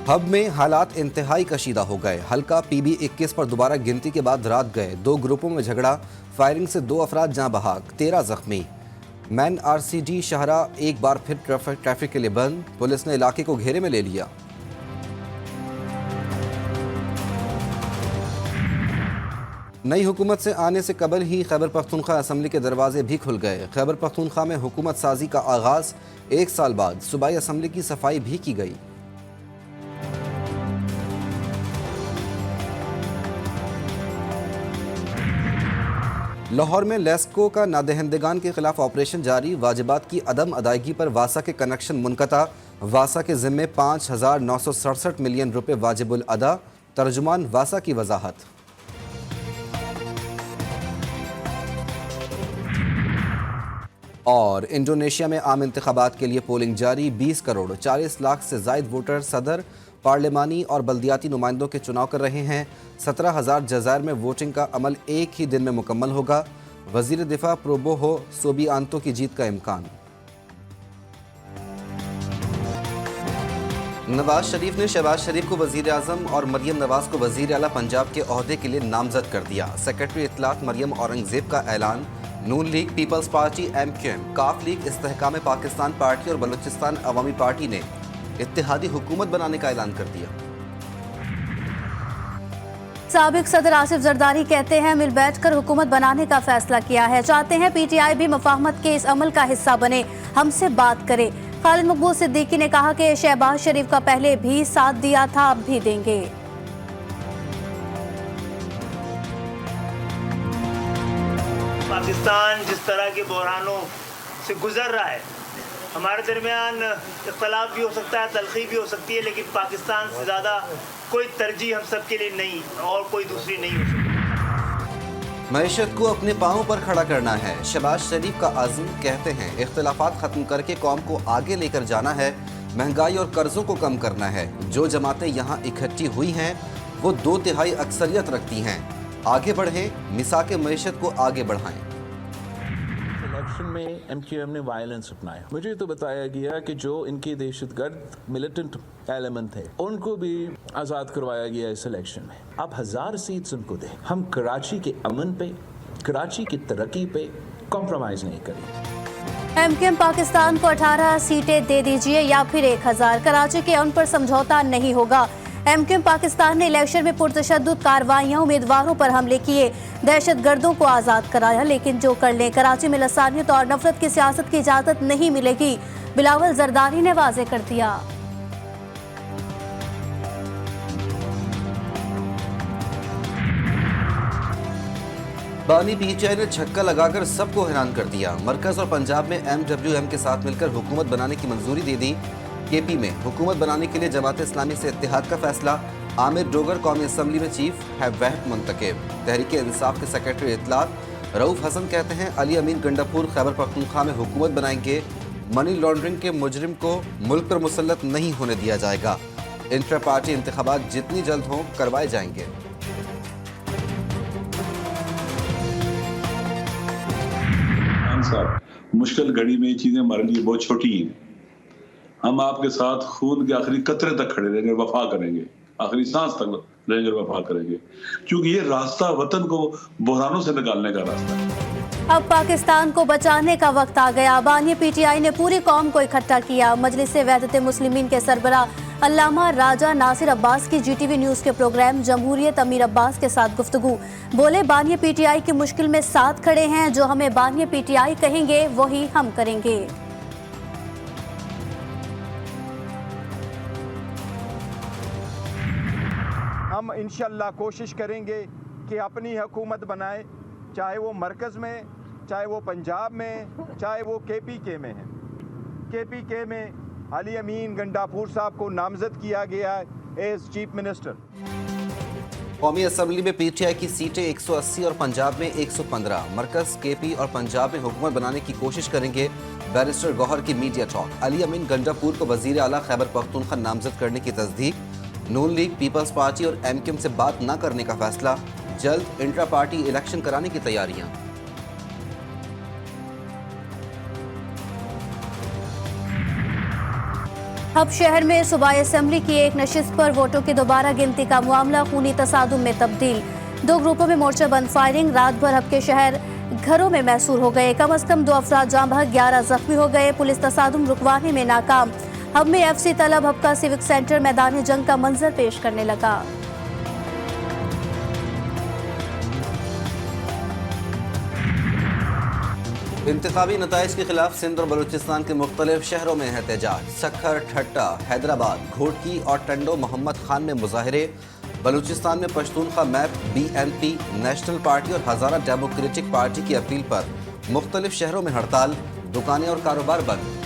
Hub में हालात इंतहाई कशीदा हो गए। हल्का PB-21 पर दोबारा गिनती के बाद रात गए। 2 ग्रुपों में झगड़ा, फायरिंग से 2 अफराद जाँ बहक, 13 जख्मी। मैन RCD शाहरा एक बार फिर ट्रैफिक के लिए बंद, पुलिस ने इलाके को घेरे में ले लिया। नई हुकूमत से आने से कबल ही खैबर पख्तूनख्वा असम्बली के दरवाजे भी खुल गए। खैबर पख्तूनख्वा में हुकूमत साजी का आगाज, 1 साल बाद सूबाई असम्बली की सफाई भी की गई। लाहौर में लेस्को का नादहिंदगान के खिलाफ ऑपरेशन जारी, वाजिबात की अदम अदायगी पर वासा के कनेक्शन मुनक़ता, वासा के ज़िम्मे 5,967 मिलियन रुपए वाजिबुल अदा। तर्जुमान वासा की वजाहत। और इंडोनेशिया में आम इंतखाबात के लिए पोलिंग जारी, 20 करोड़ 40 लाख से जायद वोटर सदर, पार्लिमानी और बल्दियाती नुमाइंदों के चुनाव कर रहे हैं। 17,000 जज़ायर में वोटिंग का अमल एक ही दिन में मुकम्मल होगा। वज़ीर दिफा प्रोबोहो सोबियांतो की जीत का इम्कान। नवाज शरीफ ने शहबाज शरीफ को वज़ीर आज़म और मरियम नवाज को वज़ीर आला पंजाब के ओहदे के लिए नामज़द कर दिया। सेक्रेटरी इत्तलात मरियम औरंगज़ेब का ऐलान। नून लीग, पीपल्स पार्टी, MQM, काफ लीग, इस्तेहकाम पाकिस्तान पार्टी और बलूचिस्तान अवामी पार्टी ने इत्तेहादी हुकूमत बनाने का ऐलान कर दिया। साबिक सदर आसिफ जरदारी कहते हैं मिल बैठकर हुकूमत बनाने का फैसला किया है, चाहते हैं PTI भी मुफाहमत के इस अमल का हिस्सा बने, हमसे बात करे। खालिद मकबूल सिद्दीकी ने कहा कि शहबाज शरीफ का पहले भी साथ दिया था, अब भी देंगे। पाकिस्तान जिस तरह के बहरानों से गुजर रहा है, हमारे दरमियान इख्तलाफ भी हो सकता है, तलखी भी हो सकती है, लेकिन पाकिस्तान से ज़्यादा कोई तरजीह हम सब के लिए नहीं और कोई दूसरी नहीं हो सकती। मईशत को अपने पाँव पर खड़ा करना है, शहबाज शरीफ का आज़म। कहते हैं इख्तलाफात ख़त्म करके कौम को आगे लेकर जाना है, महंगाई और कर्ज़ों को कम करना है। जो जमातें यहाँ इकट्ठी हुई हैं वो 2/3 अक्सरियत रखती हैं। आगे बढ़ें, मिसाक मईशत को आगे बढ़ाएं। इलेक्शन में MQM ने वायलेंस अपनाया। मुझे तो बताया गया कि जो इनके दहशतगर्द मिलिटेंट एलिमेंट थे उनको भी आज़ाद करवाया गया इस इलेक्शन में। अब 1000 सीट्स उनको दें। हम कराची के अमन पे, कराची की तरक्की पे कॉम्प्रोमाइज़ नहीं करेंगे। MQM पाकिस्तान को 18 सीटें दे दीजिए या फिर 1000, कराची के अमन पर समझौता नहीं होगा। MQM पाकिस्तान ने इलेक्शन में पुरतशद्दुद कार्रवाइयां, उम्मीदवारों पर हमले किए, दहशत गर्दों को आज़ाद कराया, लेकिन जो कर लें, कराची में लसानियत और नफरत की सियासत की इजाज़त नहीं मिलेगी, बिलावल जरदारी ने वाज़े कर दिया। बानी PTI ने छक्का लगाकर सबको हैरान कर दिया। मरकज और पंजाब में MWM के साथ मिलकर हुकूमत बनाने की मंजूरी दे दी। KP में हुकूमत बनाने के लिए जमात इस्लामी से इत्तेहाद का फैसला। आमिर डोगर कौमी असम्बली में चीफ है वहद मुंतखब। तहरीक इंसाफ के सेक्रेटरी इत्तलात रऊफ हसन कहते हैं अली अमीन गंडापुर खैबर पख्तूनख्वा में हुकूमत बनाएंगे। मनी लॉन्ड्रिंग के मुजरिम को मुल्क पर मुसल्लत नहीं होने दिया जाएगा। इंट्रा पार्टी इंतखाबात जितनी जल्द हों करवाए जाएंगे। मुश्किल घड़ी में ये चीजें हमारे लिए बहुत छोटी हैं। हम आपके साथ खून के आखिरी कतरे तक खड़े रहेंगे, वफा करेंगे, आखिरी सांस तक रहेंगे, वफा करेंगे, क्योंकि ये रास्ता वतन को बहरानों से निकालने का रास्ता है। अब पाकिस्तान को बचाने का वक्त आ गया। बानी PTI ने पूरी कौम को इकट्ठा किया। मजलिस वहदत मुस्लिमीन के सरबराह अल्लामा राजा नासिर अब्बास की GTV न्यूज़ के प्रोग्राम जमहूरियत अमीर अब्बास के साथ गुफ्तगू। बोले बानी PTI की मुश्किल में साथ खड़े हैं, जो हमें बानी PTI कहेंगे वही हम करेंगे। हम इंशाअल्लाह कोशिश करेंगे कि अपनी हुकूमत बनाए, चाहे वो मरकज़ में, चाहे वो पंजाब में, चाहे वो KPK में है। KPK में अली अमीन गंडापुर साहब को नामज़द किया गया है एज चीफ मिनिस्टर। कौमी असम्बली में PTI की सीटें 180 और पंजाब में 115। मरकज़, KP और पंजाब में हुकूमत बनाने की कोशिश करेंगे। बैरिस्टर गौहर की मीडिया टॉक। अली अमीन गंडापुर को वज़ीर आला खैबर पख्तूनख्वा नामज़द करने की तस्दीक। नून लीग, पीपल्स पार्टी और MQM से बात न करने का फैसला। जल्द इंट्रा पार्टी इलेक्शन कराने की तैयारियां। अब शहर में सूबाई असेंबली की एक नशिस्त पर वोटों की दोबारा गिनती का मामला खूनी तसादुम में तब्दील। 2 ग्रुपों में मोर्चा बंद फायरिंग। रात भर हब के शहर घरों में महसूर हो गए। कम से कम 2 अफराद जाँ बहक, 11 जख्मी हो गए। पुलिस तसादुम रुकवाने में नाकाम। हब में FC तलब हब का सिविक सेंटर मैदान जंग का मंजर पेश करने लगा। इंतखाबी नताइज के खिलाफ सिंध और बलूचिस्तान के मुख्तलिफ शहरों में एहतजाज। सक्खर, ठट्टा, हैदराबाद, घोटकी और टंडो मोहम्मद खान में मुजाहरे। बलूचिस्तान में Pashtunkhwa map, BNP, national party और हज़ारा डेमोक्रेटिक पार्टी की अपील पर मुख्तलिफ शहरों में हड़ताल। दुकानें और कारोबार बंद।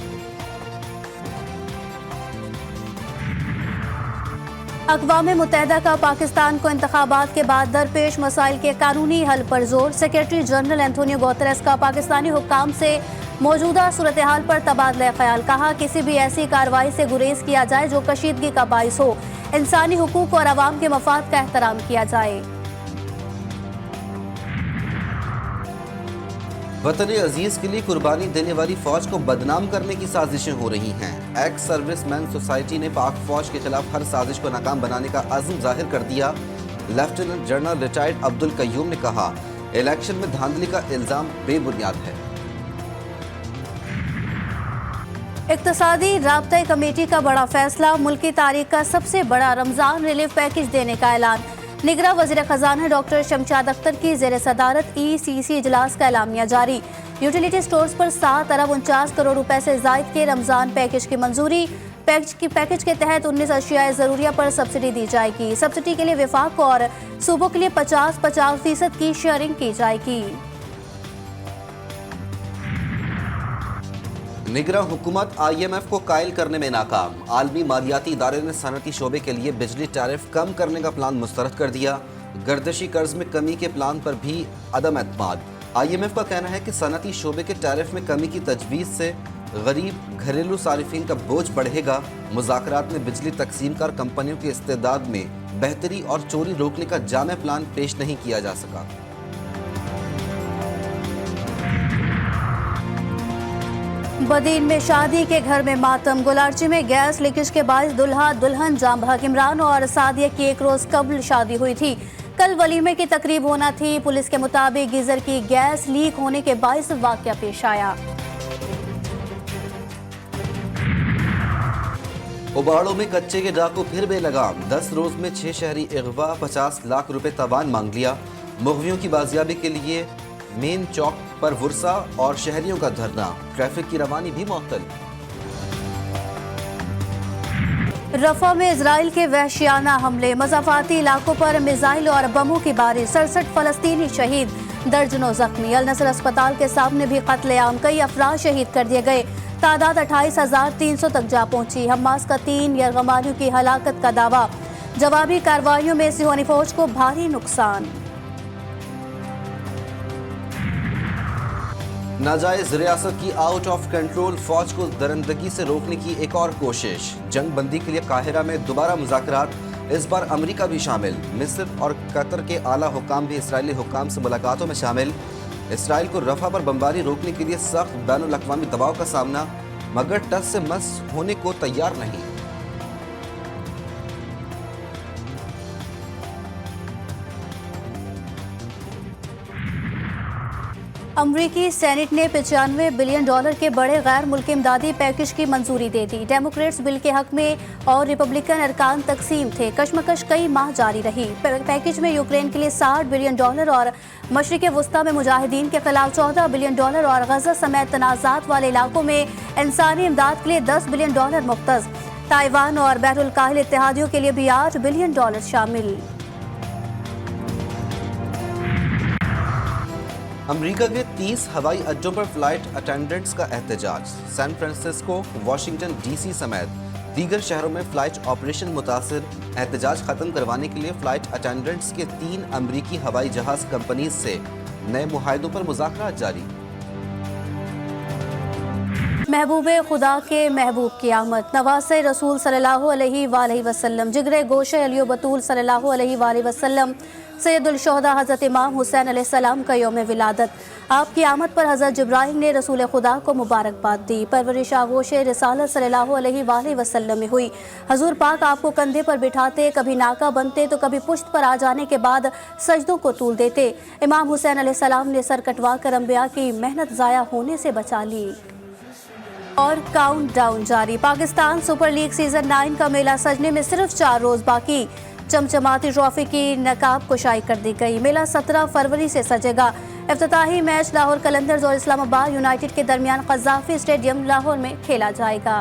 अक़वाम मुत्तहिदा का पाकिस्तान को इंतखाबात के बाद दरपेश मसाइल के कानूनी हल पर जोर। सेक्रेटरी जनरल एंटोनियो गुतेरेस का पाकिस्तानी हुक्काम से मौजूदा सूरत हाल पर तबादला ख्याल। कहा, किसी भी ऐसी कार्रवाई से गुरेज किया जाए जो कशीदगी का बाइस हो। इंसानी हुकूक और अवाम के मफाद का एहतराम किया जाए। वतन अजीज के लिए कुर्बानी देने वाली फौज को बदनाम करने की साजिशें हो रही हैं। एक्स सर्विसमैन सोसाइटी ने पाक फौज के खिलाफ हर साजिश को नाकाम बनाने का अज़्म जाहिर कर दिया। Lieutenant general retired Abdul Qayyum ने कहा, इलेक्शन में धांधली का इल्जाम बेबुनियाद है। इक्तसादी राब्ता कमेटी का बड़ा फैसला। मुल्की तारीख का सबसे बड़ा रमजान रिलीफ पैकेज देने का ऐलान। निगरां वज़ीर ख़जाना डॉक्टर शमशाद अख्तर की ज़ेर सदारत ECC इजलास का एलामिया जारी। यूटिलिटी स्टोर्स पर 7 अरब 49 करोड़ रुपए से ज़ायद के रमज़ान पैकेज की मंजूरी। पैकेज के तहत 19 अशियाए ज़रूरिया पर सब्सिडी दी जाएगी। सब्सिडी के लिए विफाक और सूबों के लिए 50% की शेयरिंग की जाएगी। निगरां हुकूमत IMF को कायल करने में नाकाम। आलमी मालियाती इदारे ने सनती शोबे के लिए बिजली टैरिफ कम करने का प्लान मुस्तरद कर दिया। गर्दिशी कर्ज में कमी के प्लान पर भी अदम एतमाद। IMF का कहना है कि सनती शोबे के टैरिफ में कमी की तजवीज़ से गरीब घरेलू सारिफिन का बोझ बढ़ेगा। मुज़ाकरात में बिजली तकसीमकार कंपनियों के इस्तेदाद में बेहतरी और चोरी रोकने का जामे प्लान पेश नहीं किया जा सका। बदीन में शादी के घर में मातम। गुलारची में गैस लीकेज के बायस दुल्हा दुल्हन जाँ बहक। इमरान और सादिया की 1 रोज कबल शादी हुई थी। कल वलीमे की तकरीब होना थी। पुलिस के मुताबिक गीजर की गैस लीक होने के बायस वाकया पेश आया। उबाड़ों में कच्चे के डाकू फिर बेलगाम। 10 रोज में 6 शहरी अगवा, 50 लाख रुपए तवान मांग लिया। मुग़वियों की बाजियाबी के लिए मेन चौक पर वुरसा और शहरियों का धरना। ट्रैफिक की रवानी भी मुअत्तल। रफा में इजराइल के वहशियाना हमले। मज़ाफ़ाती इलाकों पर मिसाइल और बमों की बारिश। 67 फलस्तीनी शहीद, दर्जनों जख्मी। अल नसर अस्पताल के सामने भी कत्लेआम। कई अफराद शहीद कर दिए गए। तादाद 28,300 तक जा पहुंची। हमास का 3 यरगमानियों की हलाकत का दावा। जवाबी कार्रवाइयों में सिहोनी फौज को भारी नुकसान। नाजायज रियासत की आउट ऑफ कंट्रोल फौज को दरिंदगी से रोकने की एक और कोशिश। जंग बंदी के लिए काहिरा में दोबारा मुज़ाकरात। इस बार अमेरिका भी शामिल। मिस्र और कतर के आला हुकाम भी इसराइली हुकाम से मुलाकातों में शामिल। इसराइल को रफा पर बमबारी रोकने के लिए सख्त बैनुल अक़वामी दबाव का सामना, मगर टस से मस होने को तैयार नहीं। अमरीकी सेनेट ने $95 बिलियन के बड़े गैर मुल्की इमदादी पैकेज की मंजूरी दे दी। डेमोक्रेट्स बिल के हक में और रिपब्लिकन अरकान तकसीम थे। कशमकश कई माह जारी रही। पैकेज में यूक्रेन के लिए $60 बिलियन और मशरिक़ वस्ता में मुजाहिदीन के खिलाफ $14 बिलियन और गजा समेत तनाज़ात वाले इलाकों में इंसानी इमदाद के लिए $10 बिलियन मुख्तज़। ताइवान और बहरुल काहिल इत्तेहादियों के लिए भी $8 बिलियन शामिल। अमेरिका के 30 हवाई अड्डों पर फ्लाइट अटेंडेंट्स का एहतजाज। सैन फ्रांसिस्को, वाशिंगटन DC समेत दीगर शहरों में फ्लाइट ऑपरेशन मुतासिर। एहतजाज खत्म करवाने के लिए फ्लाइट अटेंडेंट्स के 3 अमेरिकी हवाई जहाज कंपनीज से नए मुआहदों पर मुज़ाकरात जारी। महबूबे खुदा के महबूब की आमद। नवासे रसूल सल्लल्लाहु अलैहि वसल्लम, जिगरे गोशे अलियो बतूल सल्लल्लाहु अलैहि वसल्लम, सैयद उल शोहदा हज़रत इमाम हुसैन अलैहिस्सलाम का यौम विलादत। आपकी आमद पर हज़रत जिब्राइल ने रसूल खुदा को मुबारकबाद दी। परवरिश आगोश रिसालत सल्लल्लाहु अलैहि वसल्लम में हुई। हजूर पाक आपको कंधे पर बिठाते, कभी नाका बनते तो कभी पुश्त पर आ जाने के बाद सजदों को तूल देते। इमाम हुसैन अलैहिस्सलाम ने सर कटवा कर अंबिया की मेहनत ज़ाया होने से बचा ली। और काउंट डाउन जारी। पाकिस्तान सुपर लीग सीजन 9 का मेला सजने में सिर्फ 4 रोज बाकी। चमचमाती ट्रॉफी की नकाब कुशाई कर दी गई। मेला 17 फरवरी से सजेगा। इफ्तिताही मैच लाहौर कलंदर्स और इस्लामाबाद यूनाइटेड के दरमियान क़ज़ाफ़ी स्टेडियम लाहौर में खेला जाएगा।